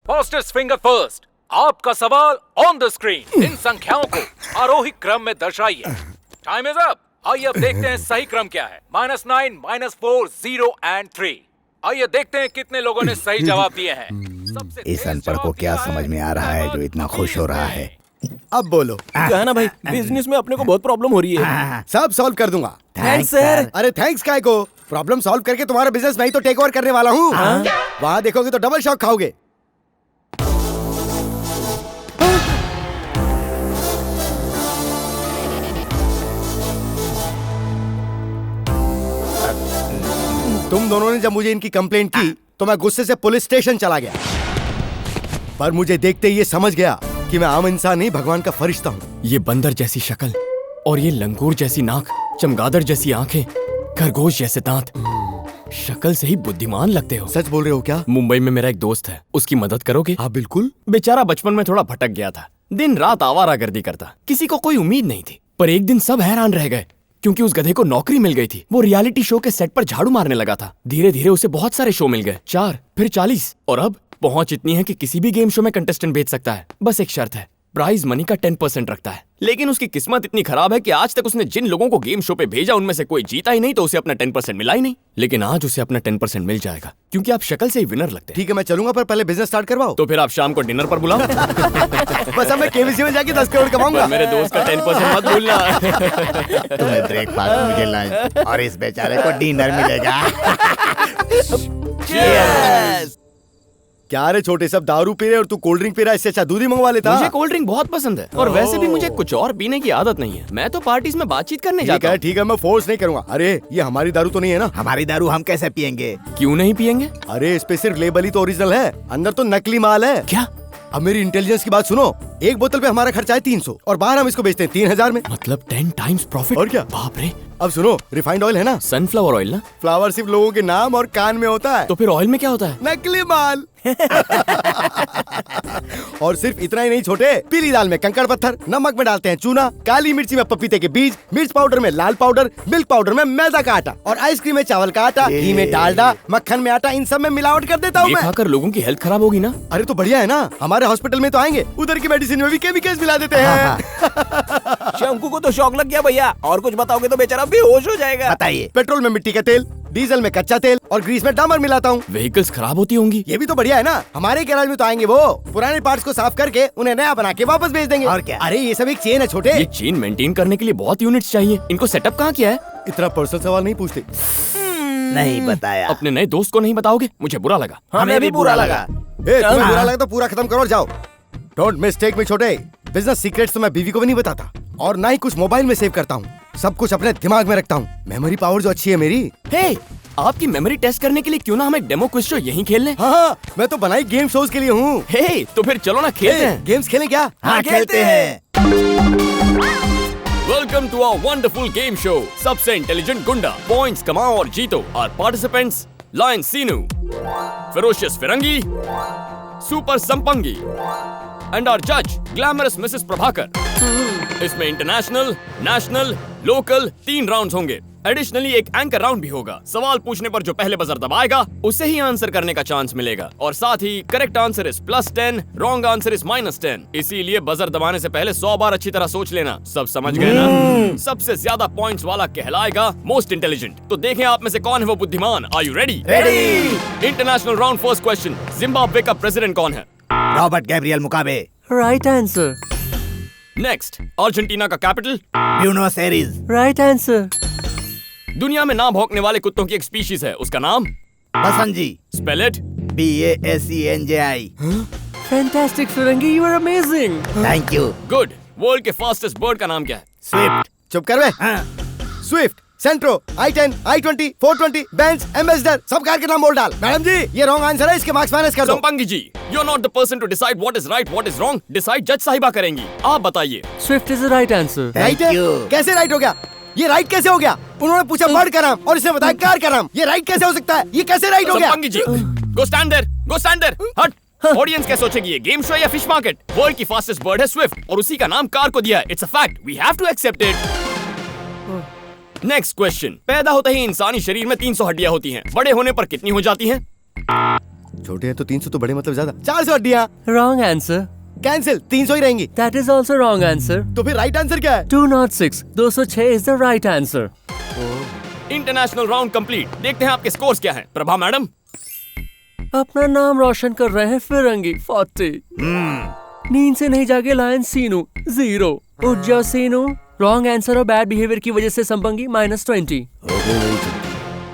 Fastest finger first. आपका सवाल on the screen. इन संख्याओं को आरोही क्रम में दर्शाइए। Time is up. आइए अब देखते हैं सही क्रम क्या है। -9, -4, 0 and 3। आइए देखते हैं कितने लोगों ने सही जवाब दिए हैं। इस अनपढ़ को क्या समझ में आ रहा है जो इतना खुश हो रहा है? अब बोलो। क्या है ना भाई, बिजनेस में अपने को बहुत प्रॉब्लम हो रही है। सब सॉल्व कर दूंगा। Thanks sir. अरे थैंक्स काय को, प्रॉब्लम सॉल्व करके तुम्हारा बिजनेस मैं ही तो टेक ओवर करने वाला हूँ। वहाँ देखोगे तो डबल शॉक खाओगे। तुम दोनों ने जब मुझे इनकी कंप्लेंट की तो मैं गुस्से से पुलिस स्टेशन चला गया, पर मुझे देखते ही ये समझ गया कि मैं आम इंसान नहीं भगवान का फरिश्ता हूँ। ये बंदर जैसी शक्ल और ये लंगूर जैसी नाक, चमगादड़ जैसी आंखें, खरगोश जैसे दांत, शक्ल से ही बुद्धिमान लगते हो। सच बोल रहे हो क्या? मुंबई में मेरा एक दोस्त है, उसकी मदद करोगे? हाँ बिल्कुल। बेचारा बचपन में थोड़ा भटक गया था, दिन रात आवारागर्दी करता, किसी को कोई उम्मीद नहीं थी। पर एक दिन सब हैरान रह गए क्योंकि उस गधे को नौकरी मिल गई थी। वो रियलिटी शो के सेट पर झाड़ू मारने लगा था। धीरे धीरे उसे बहुत सारे शो मिल गए, 4 फिर 40 और अब पहुंच इतनी है कि किसी भी गेम शो में कंटेस्टेंट भेज सकता है। बस एक शर्त है, प्राइज मनी का 10% रखता है। लेकिन उसकी किस्मत इतनी खराब है कि आज तक उसने जिन लोगों को गेम शो पे भेजा उनमें से कोई जीता ही नहीं, तो उसे अपना 10% मिला ही नहीं। लेकिन आज उसे अपना 10% मिल जाएगा क्योंकि आप शक्ल से ही विनर लगते हैं। ठीक है मैं चलूंगा, पर पहले बिजनेस स्टार्ट करवाओ। तो फिर आप शाम को डिनर पर बुलाओ। बस अब मैं केबीसी में जाके 10 करोड़ कमाऊंगा। मेरे दोस्त का 10% मत भूलना। तुम्हें ब्रेकफास्ट, मुझे लंच और इस बेचारे को डिनर मिलेगा। Cheers! क्या रे छोटे, सब दारू पी रहे और तू कोल्ड ड्रिंक पी रहा है? इससे अच्छा दूध ही मंगवा लेता। मुझे कोल्ड ड्रिंक बहुत पसंद है और वैसे भी मुझे कुछ और पीने की आदत नहीं है। मैं तो पार्टीज में बातचीत करने जाता हूँ। ठीक है मैं फोर्स नहीं करूंगा। अरे ये हमारी दारू तो नहीं है ना? हमारी दारू हम कैसे पियेंगे? क्यों नहीं पियेंगे? अरे इस पे सिर्फ लेबल ही तो ओरिजिनल है, अंदर तो नकली माल है। क्या? अब मेरी इंटेलिजेंस की बात सुनो। एक बोतल पे हमारा खर्चा है 300 और बाहर हम इसको बेचते हैं 3000 में। मतलब 10 टाइम्स प्रॉफिट। और क्या? बाप रे। अब सुनो, रिफाइंड ऑयल है ना? सनफ्लावर ऑयल ना? फ्लावर सिर्फ लोगों के नाम और कान में होता है। तो फिर ऑयल में क्या होता है? नकली माल। और सिर्फ इतना ही नहीं छोटे, पीली दाल में कंकड़ पत्थर, नमक में डालते हैं चूना, काली मिर्ची में पपीते के बीज, मिर्च पाउडर में लाल पाउडर, मिल्क पाउडर में मैदा का आटा और आइसक्रीम में चावल का आटा, घी में डालडा, मक्खन में आटा, इन सब में मिलावट कर देता हूँ मैं। खाकर लोगों की हेल्थ खराब होगी ना? अरे तो बढ़िया है ना, हमारे हॉस्पिटल में तो आएंगे, उधर की मेडिसिन में भी केमिकल्स मिला देते हैं। शंकु को तो शौक लग गया भैया, और कुछ बताओगे तो बेचारा बेहोश हो जाएगा। बताइए। पेट्रोल में मिट्टी का तेल, डीजल में कच्चा तेल और ग्रीस में डामर मिलाता हूँ। व्हीकल्स खराब होती होंगी। ये भी तो बढ़िया है ना, हमारे गैराज में तो आएंगे वो, पुराने पार्ट्स को साफ करके उन्हें नया बना के वापस भेज देंगे। और क्या? अरे ये सब एक चेन है छोटे। ये चेन मेंटेन करने के लिए बहुत यूनिट्स चाहिए। इनको सेटअप कहाँ किया है? इतना पर्सनल सवाल नहीं पूछते। नहीं बताया। अपने नए दोस्त को नहीं बताओगे? मुझे बुरा लगा। हमें भी बुरा लगा। तुम्हें बुरा लगा तो पूरा खत्म करो और जाओ। डोंट मिस्टेक मी छोटे, बिजनेस सीक्रेट्स तो मैं बीवी को भी नहीं बताता और ना ही कुछ मोबाइल में सेव करता हूँ। सब कुछ अपने दिमाग में रखता हूँ। मेमोरी पावर जो अच्छी है मेरी। हे, आपकी मेमोरी टेस्ट करने के लिए क्यों ना हम एक डेमो क्विज शो यहीं खेल लें? हाँ, मैं तो बनाई गेम शोज के लिए हूँ। हे, तो फिर चलो ना खेलते हैं। गेम्स खेलें क्या? हाँ खेलते हैं। Welcome to our wonderful game show. सबसे इंटेलिजेंट गुंडा, पॉइंट्स कमाओ और जीतो। Our participants, lion Seenu, ferocious Firangi, super Sampangi and our जज ग्लैमरस मिसेस प्रभाकर। इसमें इंटरनेशनल, नेशनल, लोकल 3 राउंड्स होंगे। एडिशनली एक एंकर राउंड भी होगा। सवाल पूछने पर जो पहले बजर दबाएगा उसे ही आंसर करने का चांस मिलेगा और साथ ही correct answer is +10, wrong answer is -10। इसीलिए बजर दबाने से पहले 100 बार अच्छी तरह सोच लेना। सब समझ गए ना? सबसे ज्यादा पॉइंट्स वाला कहलाएगा मोस्ट इंटेलिजेंट। तो देखें आप में से कौन है वो बुद्धिमान। Are you ready? Ready. International round, first question. Zimbabwe का प्रेसिडेंट कौन है? Robert Gabriel Mugabe. Right answer. Next, Argentina का capital? Buenos Aires. Right answer. दुनिया में ना भौंकने वाले कुत्तों की एक स्पीशीज है, उसका नाम? Basenji. Spell it. BASENJI। Fantastic Firangi, you are amazing. Thank you. Good. World के फास्टेस्ट बर्ड का नाम क्या है? स्विफ्ट। चुप कर बे। Swift, Santro, I-10, I-20, 420, Benz, Ambassador, सब कार के नाम बोल डाल। मैडम जी ये रॉन्ग आंसर है, इसके मार्क्स माइनस कर दो। Sampangi ji, you are not the person to decide what is right what is wrong. Decide जज साहिबा करेंगी। आप बताइए। Swift is the right answer. Right है? कैसे राइट हो गया? ये राइट कैसे हो गया? उन्होंने पूछा बर्ड का नाम और इसने बताया कार का नाम। ये राइट कैसे हो सकता है? ये कैसे राइट हो गया? Sampangi ji, go stand there, go stand there. हट। ऑडियंस क्या सोचेगी, ये गेम शो या फिश मार्केट? वर्ल्ड की फास्टेस्ट बर्ड है स्विफ्ट और उसी का नाम कार को दिया है। It's a fact, we have to accept it. Next question. पैदा होते ही इंसानी शरीर में 300 हड्डियां होती हैं। बड़े होने पर कितनी हो जाती हैं? छोटे हैं तो 300 तो बड़े मतलब ज्यादा। 400 हड्डियाँ। Wrong answer. कैंसिल, 300 ही रहेंगी। That is also wrong answer. तो फिर राइट आंसर क्या है? 206. 206 is the right answer. International round complete. देखते हैं आपके स्कोर्स क्या हैं। प्रभा मैडम, अपना नाम रोशन कर रहे हैं फिरंगी 40. नींद से नहीं जागे लायन सीनू 0. उठ जाओ सीनू। रॉन्ग आंसर और बैड बिहेवियर की वजह से Sampangi -20.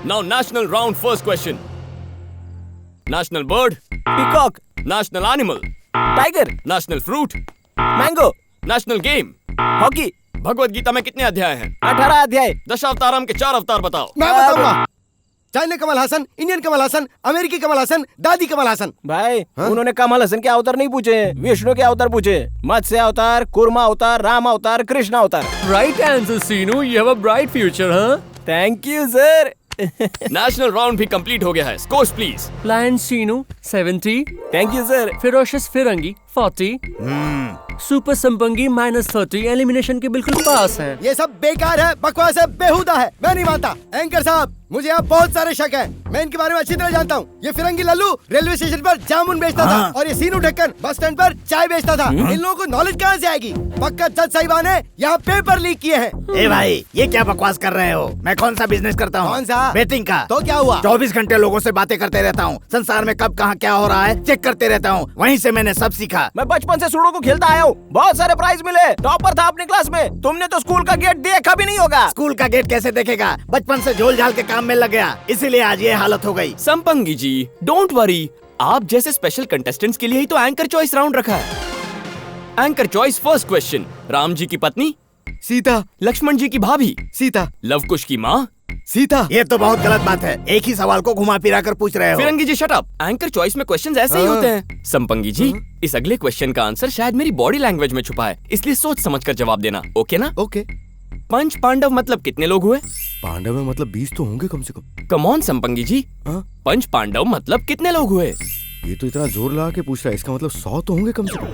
Now national round first question. National bird, peacock, national animal, tiger, national fruit, mango, national game. Hockey. Bhagavad Gita में कितने अध्याय हैं? 18 अध्याय। दशावतारम के 4 अवतार बताओ। मैं बताऊंगा। चाइना कमल हासन, इंडियन कमल हासन, अमेरिकी कमल हासन, दादी कमल हासन। भाई उन्होंने कमल हसन के अवतार नहीं पूछे, विष्णु के अवतार पूछे। मत्स्य अवतार, कुर्मा अवतार, राम अवतार, कृष्ण अवतार। Right answer Seenu. You have a bright future, huh? Thank you sir. National round भी कंप्लीट हो गया है। Scores please. Lion Seenu 70. Thank you sir. Ferocious Firangi 40. Super Sampangi -30. Elimination के बिल्कुल पास हैं. ये सब बेकार है, बकवास है, बेहुदा है। मैं नहीं मानता। एंकर साहब, मुझे यहाँ बहुत सारे शक हैं। मैं इनके बारे में अच्छी तरह जानता हूँ। ये फिरंगी लल्लू रेलवे स्टेशन पर जामुन बेचता था और ये सीनू ढक्कन बस स्टैंड पर चाय बेचता था। इन लोगों को नॉलेज कहाँ से आएगी? पक्का जज साहिबान ने यहाँ पेपर लीक किए हैं। ए भाई, ये क्या बकवास कर रहे हो? मैं कौन सा बिजनेस करता हूँ? कौन सा? बेटिंग का। तो क्या हुआ? 24 घंटे लोगों से बातें करते रहता हूँ। संसार में कब कहाँ क्या हो रहा है चेक करते रहता हूँ। वहीं से मैंने सब सीखा। मैं बचपन से सुडोकू खेलता आया हूँ। बहुत सारे प्राइज मिले। टॉपर था अपनी क्लास में। तुमने तो स्कूल का गेट देखा भी नहीं होगा। स्कूल का गेट कैसे देखेगा? बचपन से झोल झाल के काम में लग गया, इसीलिए आज ये हालत हो गई। संपंगी जी, डोंट वरी। आप जैसे स्पेशल कंटेस्टेंट्स के लिए ही तो एंकर चॉइस राउंड रखा है। Anchor choice first question. Ram ji की पत्नी सीता। लक्ष्मण जी की भाभी सीता। लवकुश की माँ सीता। ये तो बहुत गलत बात है। एक ही सवाल को घुमा फिरा कर पूछ रहे हो। फिरंगी जी शट अप। एंकर चॉइस में क्वेश्चंस ऐसे ही होते हैं। संपंगी जी, इस अगले क्वेश्चन का आंसर शायद मेरी बॉडी लैंग्वेज में छुपा है, इसलिए सोच समझ कर जवाब देना। ओके ना? ओके। पंच पांडव मतलब कितने लोग हुए? पांडव में मतलब 20 तो होंगे कम से कम। कम ऑन संपंगी जी, पंच पांडव मतलब कितने लोग हुए? ये तो इतना जोर लगा के पूछ रहा है, इसका मतलब 100 तो होंगे कम से कम।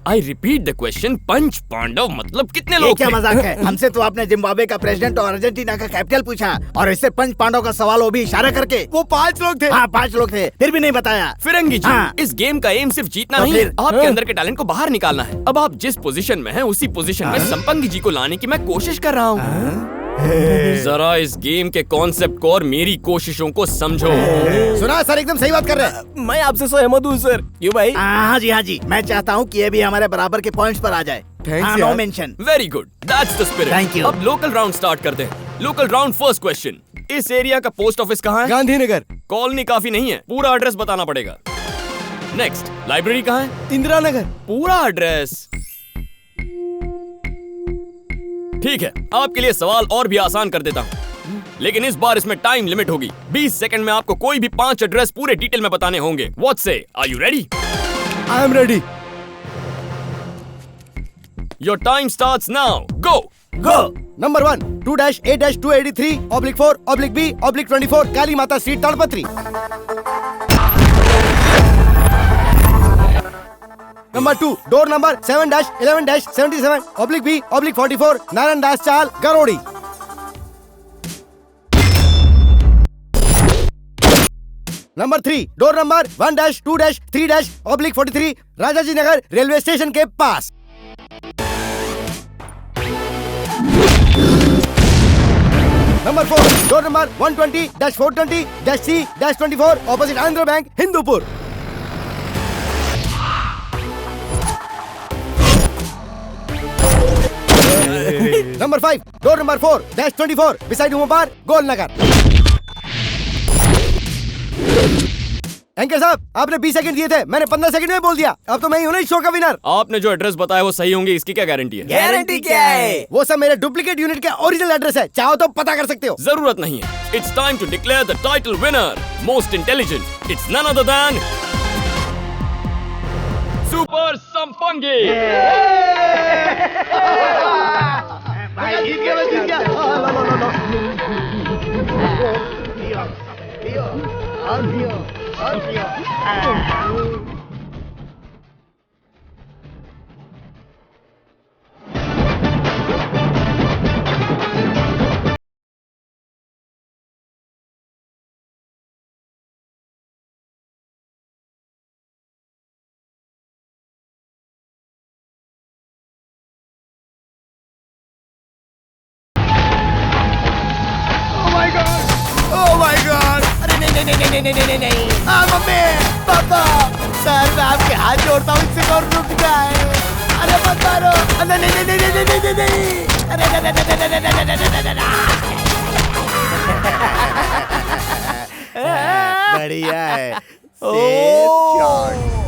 I repeat the question. पंच पांडव मतलब कितने ये लोग क्या थे? मजाक है? हमसे तो आपने जिम्बाब्वे का प्रेसिडेंट और अर्जेंटीना का कैपिटल पूछा और इससे पंच पांडव का सवाल वो भी इशारा करके। वो 5 लोग थे। हाँ, 5 लोग थे, फिर भी नहीं बताया। फिरंगी जी, हाँ। इस गेम का एम सिर्फ जीतना तो नहीं है, फिर? आपके अंदर के टैलेंट को बाहर निकालना है। अब आप जिस पोजीशन में हैं, उसी पोजीशन में संपंगी जी को लाने की मैं कोशिश कर रहा हूँ। जरा इस गेम के कॉन्सेप्ट को और मेरी कोशिशों को समझो। सुना सर, एकदम सही बात कर रहे हैं। मैं आपसे सहमत हूँ सर। क्यों भाई? हाँ जी, हाँ जी। मैं चाहता हूँ कि ये भी हमारे बराबर के पॉइंट्स पर आ जाए। Thanks नो यार। Mention. Very good, that's the spirit. Thank you. अब लोकल राउंड स्टार्ट करते हैं। Local round first question. इस एरिया का पोस्ट ऑफिस कहाँ है? गांधीनगर। कॉलोनी काफी नहीं है, पूरा एड्रेस बताना पड़ेगा। नेक्स्ट, लाइब्रेरी कहाँ है? इंदिरा नगर। पूरा एड्रेस। ठीक है, आपके लिए सवाल और भी आसान कर देता हूँ, लेकिन इस बार इसमें टाइम लिमिट होगी। 20 सेकंड में आपको कोई भी 5 एड्रेस पूरे डिटेल में बताने होंगे। व्हाट से? Are you ready? I am ready. Your time starts now. Go. Go. Number 1 2-8-283/4/B/24 Kali Mata street Tadpatri. Number 2 door number 7-11-77/B/44 Narayan Das chawl Garodi. Number 3 door number 1-2-3-43 Rajaji Nagar railway station के पास। Number 4 door number 120-420-C-24 opposite Andhra bank Hindupur. Number 5 door number 4-24 beside Umarpar Golnagar. Anchor साहब, आपने 20 second दिए थे, मैंने 15 second में बोल दिया। अब तो मैं ही हूं ना इस शो का विनर। आपने जो एड्रेस बताया वो सही होंगे, इसकी क्या गारंटी है? गारंटी क्या है? वो सब मेरे डुप्लीकेट यूनिट का ओरिजिनल एड्रेस है, चाहो तो पता कर सकते हो। जरूरत नहीं है। It's time to declare the title winner, most intelligent. It's none other than super Sampangi. जीत गया। नहीं नहीं नहीं नहीं मम्मी पापा सर मैं आपके हाथ जोड़ता हूँ इससे और रुक जाए अरे मत मारो नहीं नहीं नहीं नहीं नहीं नहीं अरे बढ़िया है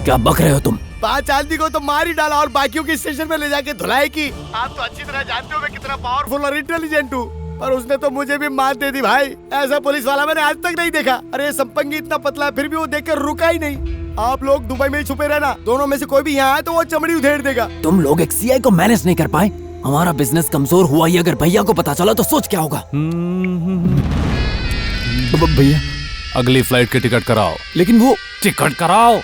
क्या बक रहे हो तुम? 5 आदमी को तो मार ही डाला और बाकियों के स्टेशन में ले जाके धुलाई की। आप तो अच्छी तरह जानते हो मैं कितना पावरफुल और इंटेलिजेंट हूँ, पर उसने तो मुझे भी मार दे दी भाई। ऐसा पुलिस वाला मैंने आज तक नहीं देखा। अरे संपंगी इतना पतला है फिर भी वो देखकर रुका ही नहीं। आप लोग दुबई में ही छुपे रहना, दोनों में से कोई भी यहाँ आए तो वो चमड़ी उधेड़ देगा। तुम लोग एक सीआई को मैनेज नहीं कर पाए। हमारा बिजनेस कमजोर हुआ ही अगर भैया को पता चला तो सोच क्या होगा? भैया अगली फ्लाइट की टिकट कराओ। लेकिन वो टिकट कराओ।